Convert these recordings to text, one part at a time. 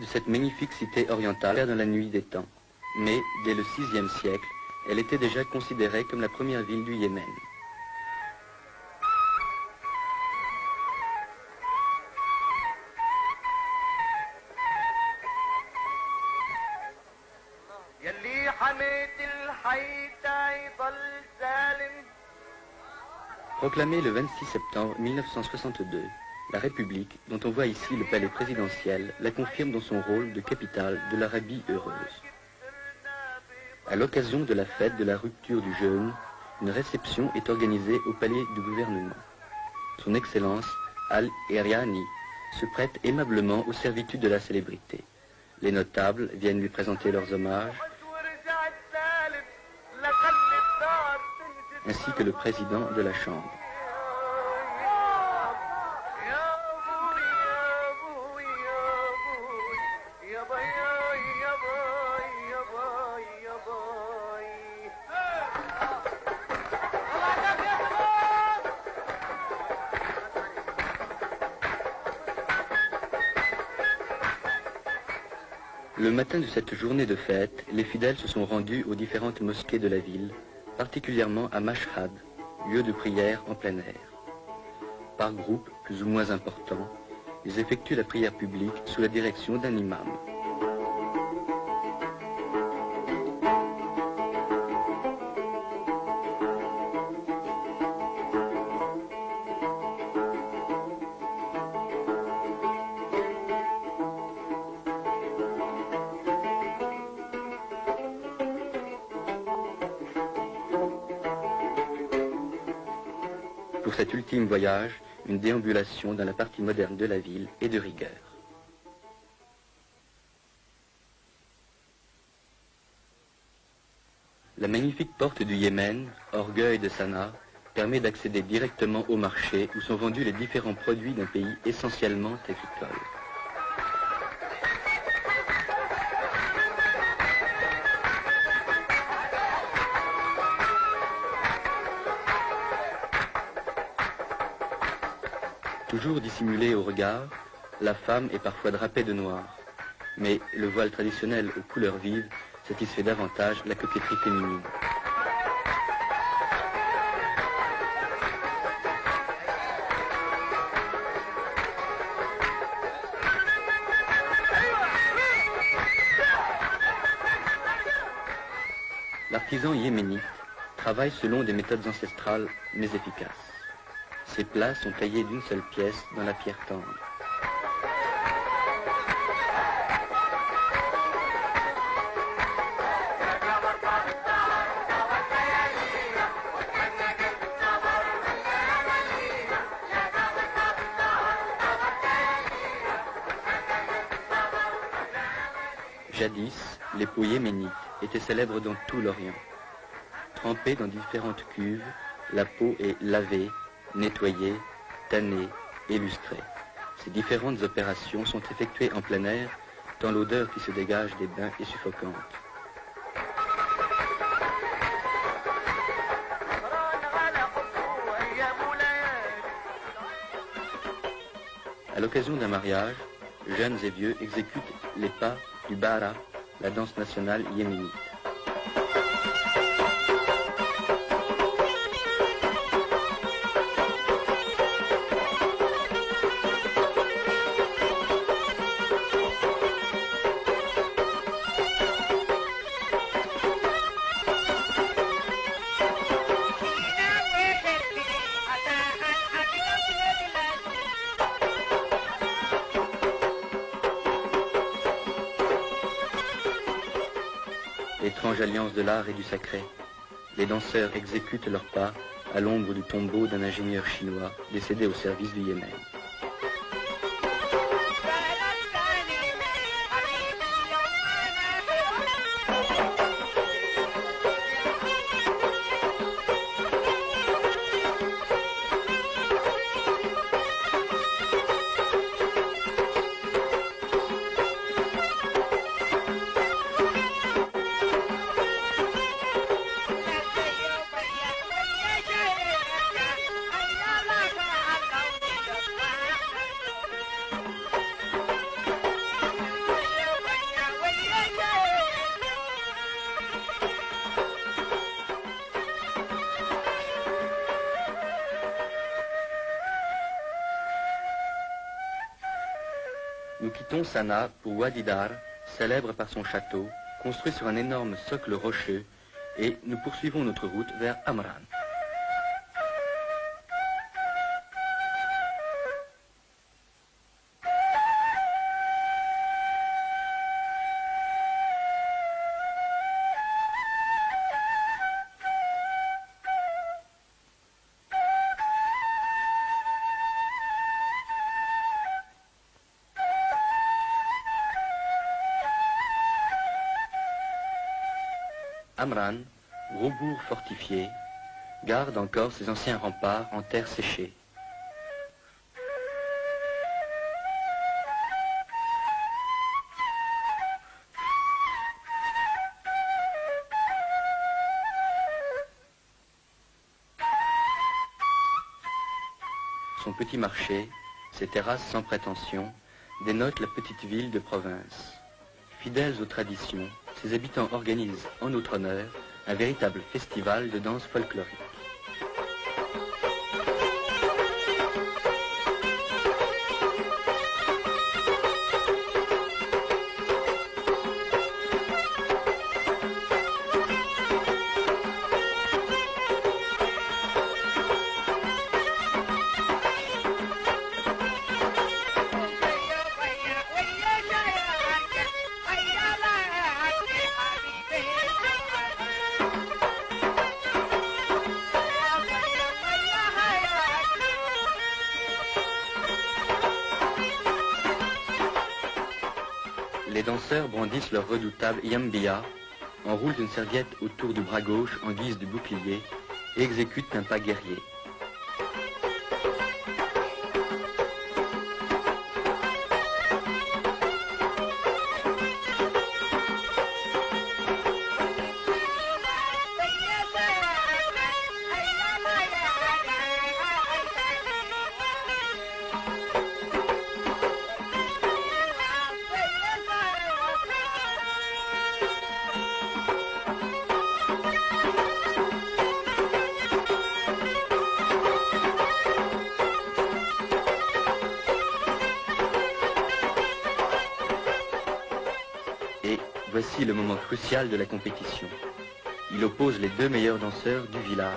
de cette magnifique cité orientale dans la nuit des temps. Mais, dès le VIe siècle, elle était déjà considérée comme la première ville du Yémen. Proclamée le 26 septembre 1962, la République, dont on voit ici le palais présidentiel, la confirme dans son rôle de capitale de l'Arabie heureuse. À l'occasion de la fête de la rupture du jeûne, une réception est organisée au palais du gouvernement. Son Excellence Al-Eriani se prête aimablement aux servitudes de la célébrité. Les notables viennent lui présenter leurs hommages, ainsi que le président de la Chambre. Le matin de cette journée de fête, les fidèles se sont rendus aux différentes mosquées de la ville, particulièrement à Mashhad, lieu de prière en plein air. Par groupe plus ou moins important, ils effectuent la prière publique sous la direction d'un imam. Pour cet ultime voyage, une déambulation dans la partie moderne de la ville est de rigueur. La magnifique porte du Yémen, orgueil de Sanaa, permet d'accéder directement au marché où sont vendus les différents produits d'un pays essentiellement agricole. Toujours dissimulée au regard, la femme est parfois drapée de noir. Mais le voile traditionnel aux couleurs vives satisfait davantage la coquetterie féminine. L'artisan yéménite travaille selon des méthodes ancestrales mais efficaces. Ces plats sont taillés d'une seule pièce dans la pierre tendre. Jadis, les peaux yéménites étaient célèbres dans tout l'Orient. Trempée dans différentes cuves, la peau est lavée, nettoyée, tannée et lustrée. Ces différentes opérations sont effectuées en plein air, tant l'odeur qui se dégage des bains est suffocante. À l'occasion d'un mariage, jeunes et vieux exécutent les pas du Bara, la danse nationale yéménite. Étrange alliance de l'art et du sacré. Les danseurs exécutent leurs pas à l'ombre du tombeau d'un ingénieur chinois décédé au service du Yémen. quittons Sanaa pour Wadi Dar, célèbre par son château, construit sur un énorme socle rocheux, et nous poursuivons notre route vers Amran. Amran, gros bourg fortifié, garde encore ses anciens remparts en terre séchée. Son petit marché, ses terrasses sans prétention, dénotent la petite ville de province. Fidèles aux traditions, ses habitants organisent en notre honneur un véritable festival de danse folklorique. Les danseurs brandissent leur redoutable yambia, enroulent une serviette autour du bras gauche en guise de bouclier et exécutent un pas guerrier. Et voici le moment crucial de la compétition. Il oppose les deux meilleurs danseurs du village.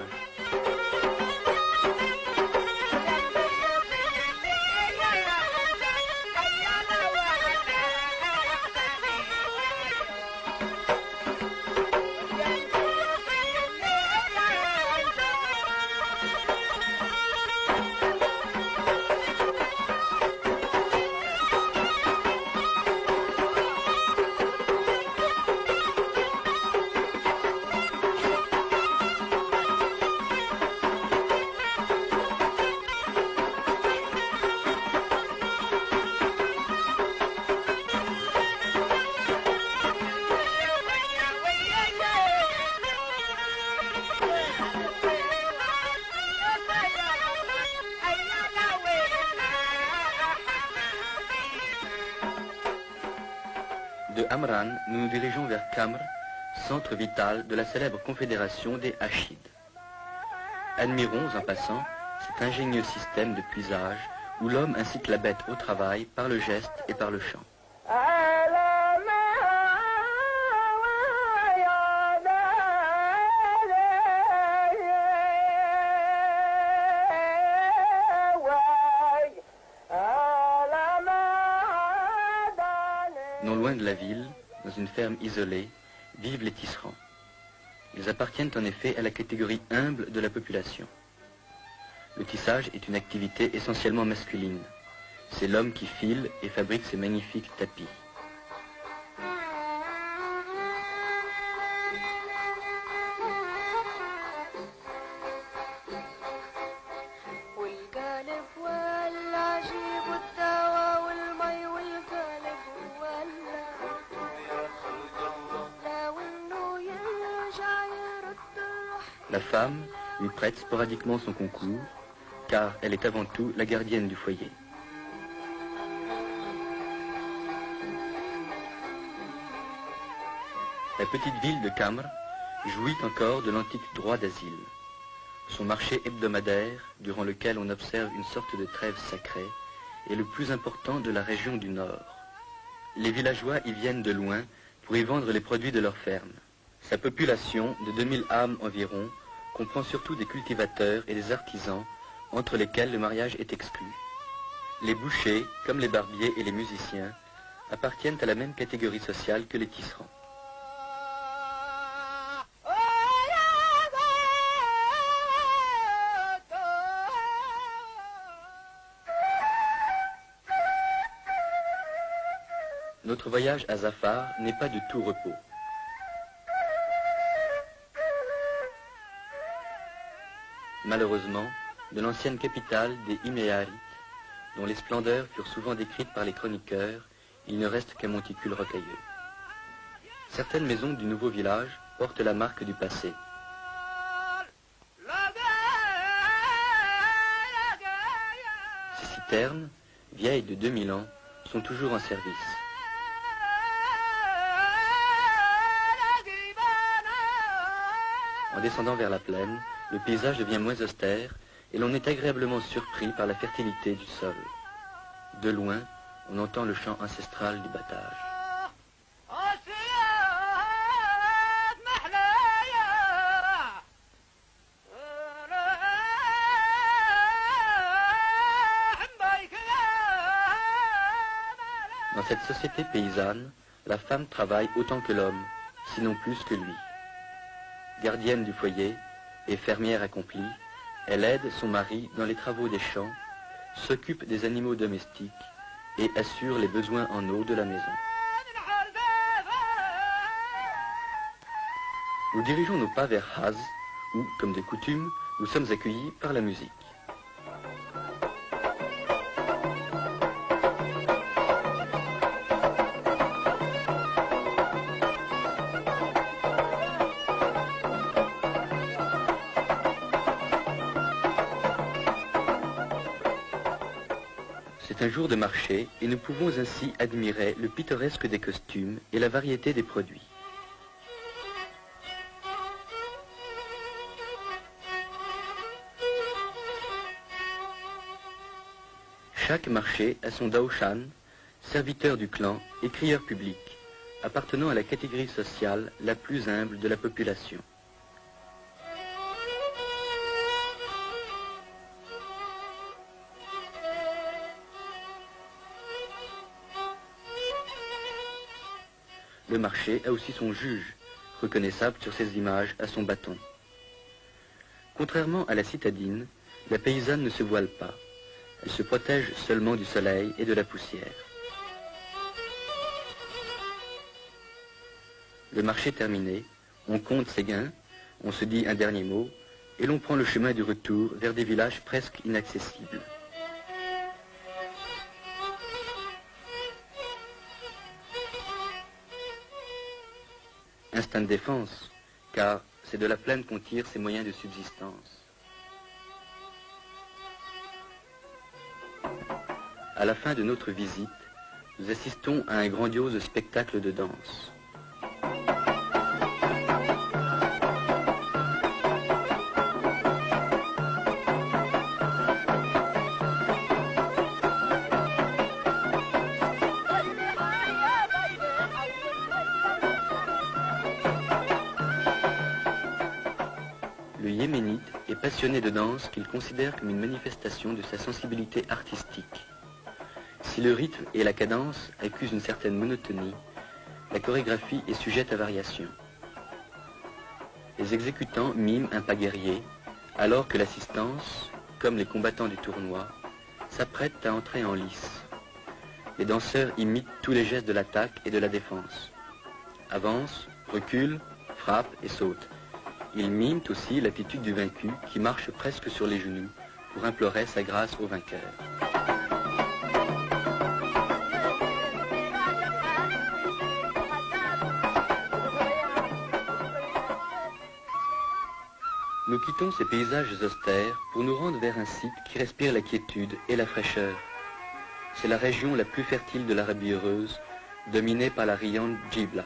De Amran, nous nous dirigeons vers Kamr, centre vital de la célèbre confédération des Hachides. Admirons en passant cet ingénieux système de puisage où l'homme incite la bête au travail par le geste et par le chant. Non loin de la ville, dans une ferme isolée, vivent les tisserands. Ils appartiennent en effet à la catégorie humble de la population. Le tissage est une activité essentiellement masculine. C'est l'homme qui file et fabrique ces magnifiques tapis. La femme lui prête sporadiquement son concours, car elle est avant tout la gardienne du foyer. La petite ville de Kamr jouit encore de l'antique droit d'asile. Son marché hebdomadaire, durant lequel on observe une sorte de trêve sacrée, est le plus important de la région du Nord. Les villageois y viennent de loin pour y vendre les produits de leur ferme. Sa population, de 2000 âmes environ, comprend surtout des cultivateurs et des artisans, entre lesquels le mariage est exclu. Les bouchers, comme les barbiers et les musiciens, appartiennent à la même catégorie sociale que les tisserands. Notre voyage à Zafar n'est pas du tout repos. Malheureusement, de l'ancienne capitale des Iméarites, dont les splendeurs furent souvent décrites par les chroniqueurs, il ne reste qu'un monticule rocailleux. Certaines maisons du nouveau village portent la marque du passé. Ces citernes, vieilles de 2000 ans, sont toujours en service. En descendant vers la plaine, le paysage devient moins austère et l'on est agréablement surpris par la fertilité du sol. De loin, on entend le chant ancestral du battage. Dans cette société paysanne, la femme travaille autant que l'homme, sinon plus que lui. Gardienne du foyer et fermière accomplie, elle aide son mari dans les travaux des champs, s'occupe des animaux domestiques et assure les besoins en eau de la maison. Nous dirigeons nos pas vers Haz, où, comme de coutume, nous sommes accueillis par la musique. C'est un jour de marché et nous pouvons ainsi admirer le pittoresque des costumes et la variété des produits. Chaque marché a son daoshan, serviteur du clan et crieur public, appartenant à la catégorie sociale la plus humble de la population. Le marché a aussi son juge, reconnaissable sur ses images à son bâton. Contrairement à la citadine, la paysanne ne se voile pas. Elle se protège seulement du soleil et de la poussière. Le marché terminé, on compte ses gains, on se dit un dernier mot, et l'on prend le chemin du retour vers des villages presque inaccessibles. Instinct de défense, car c'est de la plaine qu'on tire ses moyens de subsistance. À la fin de notre visite, nous assistons à un grandiose spectacle de danse. Le Yéménite est passionné de danse qu'il considère comme une manifestation de sa sensibilité artistique. Si le rythme et la cadence accusent une certaine monotonie, la chorégraphie est sujette à variation. Les exécutants miment un pas guerrier, alors que l'assistance, comme les combattants du tournoi, s'apprête à entrer en lice. Les danseurs imitent tous les gestes de l'attaque et de la défense. Avancent, reculent, frappent et sautent. Ils miment aussi l'attitude du vaincu qui marche presque sur les genoux pour implorer sa grâce au vainqueur. Nous quittons ces paysages austères pour nous rendre vers un site qui respire la quiétude et la fraîcheur. C'est la région la plus fertile de l'Arabie heureuse, dominée par la riante Djibla.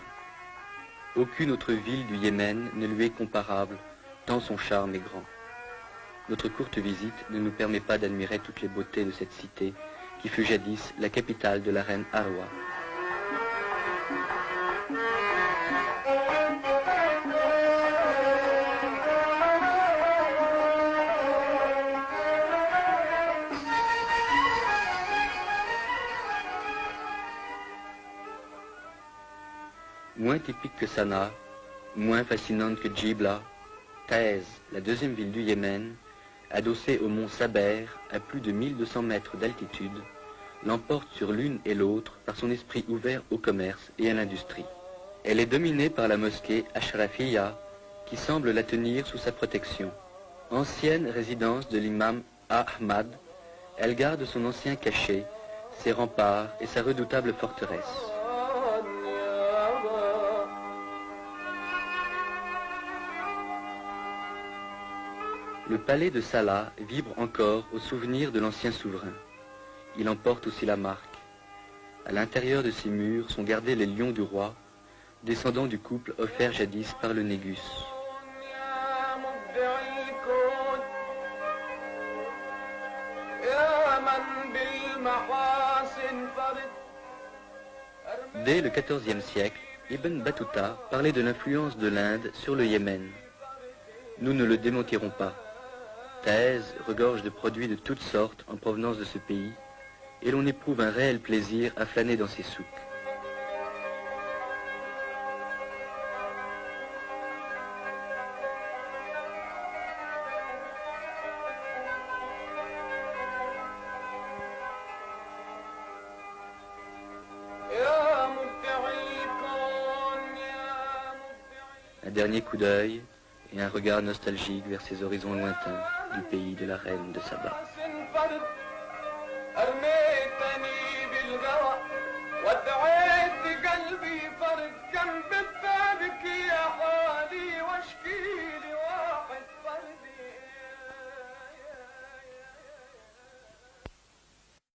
Aucune autre ville du Yémen ne lui est comparable, tant son charme est grand. Notre courte visite ne nous permet pas d'admirer toutes les beautés de cette cité qui fut jadis la capitale de la reine Arwa. Moins typique que Sanaa, moins fascinante que Djibla, Taïz, la deuxième ville du Yémen, adossée au mont Saber à plus de 1200 mètres d'altitude, l'emporte sur l'une et l'autre par son esprit ouvert au commerce et à l'industrie. Elle est dominée par la mosquée Ashrafiyya, qui semble la tenir sous sa protection. Ancienne résidence de l'imam Ahmad, elle garde son ancien cachet, ses remparts et sa redoutable forteresse. Le palais de Salah vibre encore au souvenir de l'ancien souverain. Il en porte aussi la marque. À l'intérieur de ses murs sont gardés les lions du roi, descendants du couple offert jadis par le Négus. Dès le XIVe siècle, Ibn Battuta parlait de l'influence de l'Inde sur le Yémen. Nous ne le démentirons pas. Taïz regorge de produits de toutes sortes en provenance de ce pays, et l'on éprouve un réel plaisir à flâner dans ses souks. Un dernier coup d'œil et un regard nostalgique vers ces horizons lointains du pays de la reine de Saba.